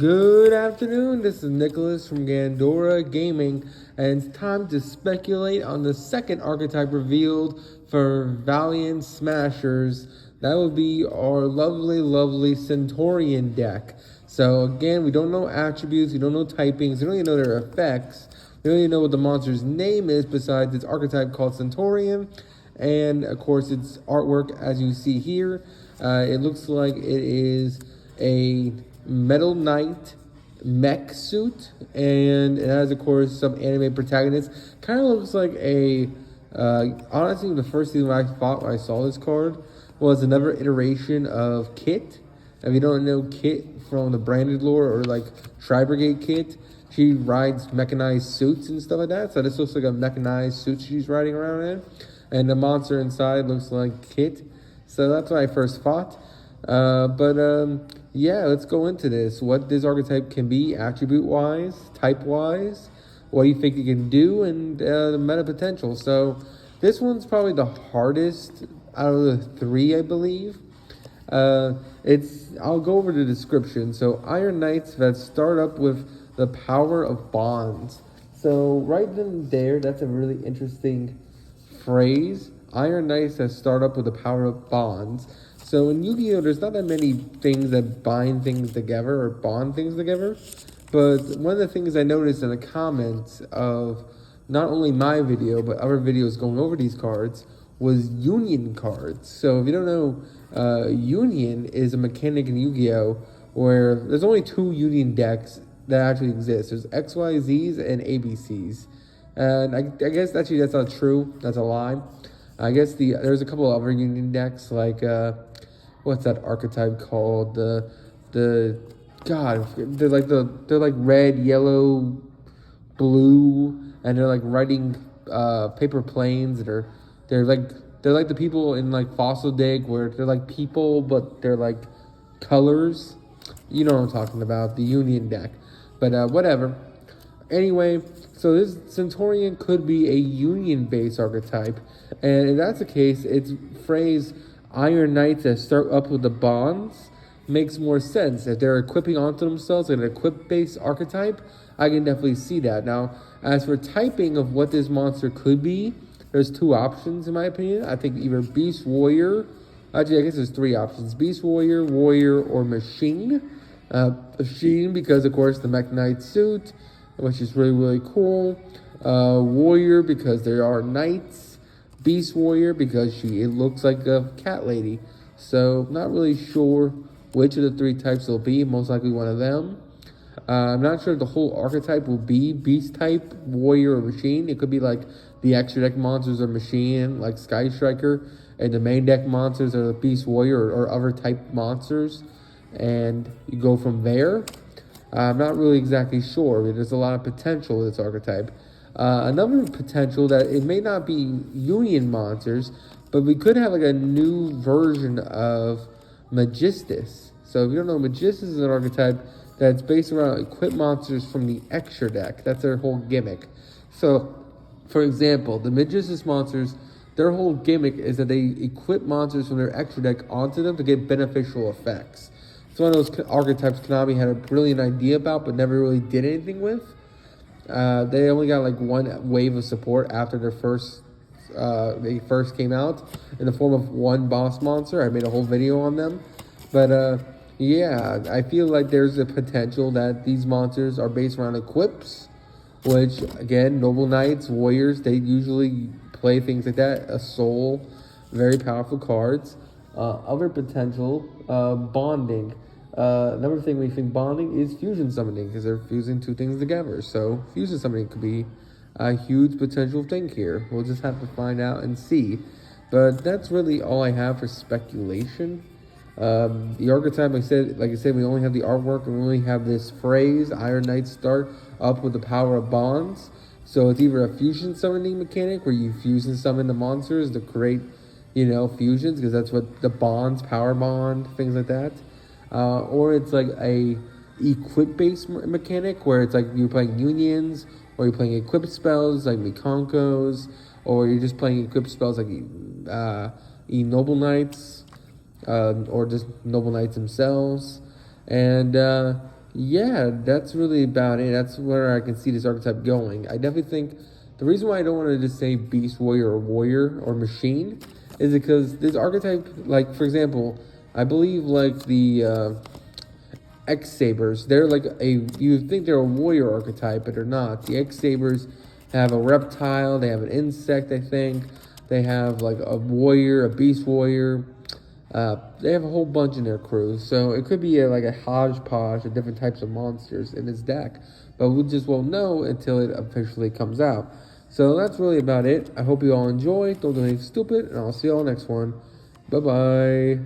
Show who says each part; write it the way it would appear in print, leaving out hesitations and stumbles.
Speaker 1: Good afternoon, this is Nicholas from Gandora Gaming, and it's time to speculate on the second archetype revealed for Valiant Smashers. That would be our lovely Centurion deck. So again, we don't know attributes, we don't know typings, we don't even know their effects. We don't even know what the monster's name is besides its archetype called Centurion. And of course its artwork, as you see here, it looks like it is a Metal Knight mech suit, and it has, of course, some anime protagonists. Kind of looks like a, honestly, the first thing I thought when I saw this card was another iteration of Kit. If you don't know Kit from the branded lore or like Tri-Brigade Kit, she rides mechanized suits and stuff like that. So this looks like a mechanized suit she's riding around in. And the monster inside looks like Kit. So that's what I first thought. Yeah, let's go into this. What this archetype can be attribute-wise, type-wise, what do you think it can do, and the meta potential. So this one's probably the hardest out of the three, I believe. I'll go over the description. So Iron Knights that start up with the power of bonds. So right then there, that's a really interesting phrase. Iron Knights that start up with the power of bonds. So in Yu-Gi-Oh, there's not that many things that bind things together or bond things together. But one of the things I noticed in the comments of not only my video, but other videos going over these cards was Union cards. So if you don't know, Union is a mechanic in Yu-Gi-Oh where there's only two Union decks that actually exist. There's XYZs and ABCs. And I guess actually that's not true. That's a lie. I guess there's a couple other Union decks like what's that archetype called? They're like red, yellow, blue, and they're like riding paper planes. They're like the people in like Fossil Dig where they're like people but they're like colors. You know what I'm talking about, the Union deck. But whatever. Anyway, so this Centurion could be a Union-based archetype, and if that's the case, its phrase Iron Knights that start up with the bonds makes more sense. If they're equipping onto themselves an equip-based archetype, I can definitely see that. Now, as for typing of what this monster could be, there's two options in my opinion. I think either Beast Warrior, actually I guess there's three options, Beast Warrior, Warrior, or Machine. Machine because of course the Mech Knight suit, which is really cool. Warrior because there are knights. Beast Warrior because it looks like a cat lady. So not really sure which of the three types will be. Most likely one of them. I'm not sure if the whole archetype will be Beast type, Warrior, or Machine. It could be like the extra deck monsters are Machine, like Sky Striker, and the main deck monsters are the Beast Warrior or other type monsters. And you go from there. I'm not really exactly sure. There's a lot of potential with this archetype. Another potential that it may not be Union monsters, but we could have like a new version of Magistus. So if you don't know, Magistus is an archetype that's based around equipped monsters from the extra deck. That's their whole gimmick. So, for example, the Magistus monsters, their whole gimmick is that they equip monsters from their extra deck onto them to get beneficial effects. It's one of those archetypes Konami had a brilliant idea about, but never really did anything with. They only got like one wave of support after they first came out in the form of one boss monster. I made a whole video on them. But yeah, I feel like there's a potential that these monsters are based around equips, which again, Noble Knights, Warriors, they usually play things like that. A Soul, very powerful cards. Other potential, bonding. Another thing we think bonding is fusion summoning because they're fusing two things together. So fusion summoning could be a huge potential thing here. We'll just have to find out and see. But that's really all I have for speculation. The archetype, like I said, we only have the artwork and we only have this phrase, Iron Knights start up with the power of bonds. So it's either a fusion summoning mechanic where you fusion summon the monsters to create, fusions, because that's what the bonds, power bond, things like that. Or it's like a equip-based mechanic where it's like you're playing unions, or you're playing equipped spells like Mikonkos, or you're just playing equipped spells like Noble Knights, or just Noble Knights themselves. And Yeah, that's really about it. That's where I can see this archetype going. I definitely think the reason why I don't want to just say beast warrior or warrior or machine is because this archetype, like for example, I believe like the X Sabers, they're like you think they're a warrior archetype, but they're not. The X Sabers have a reptile, they have an insect, I think. They have like a warrior, a beast warrior. They have a whole bunch in their crew, so it could be like a hodgepodge of different types of monsters in his deck. But we just won't know until it officially comes out. So that's really about it. I hope you all enjoy. Don't do anything stupid, and I'll see you all next one. Bye bye.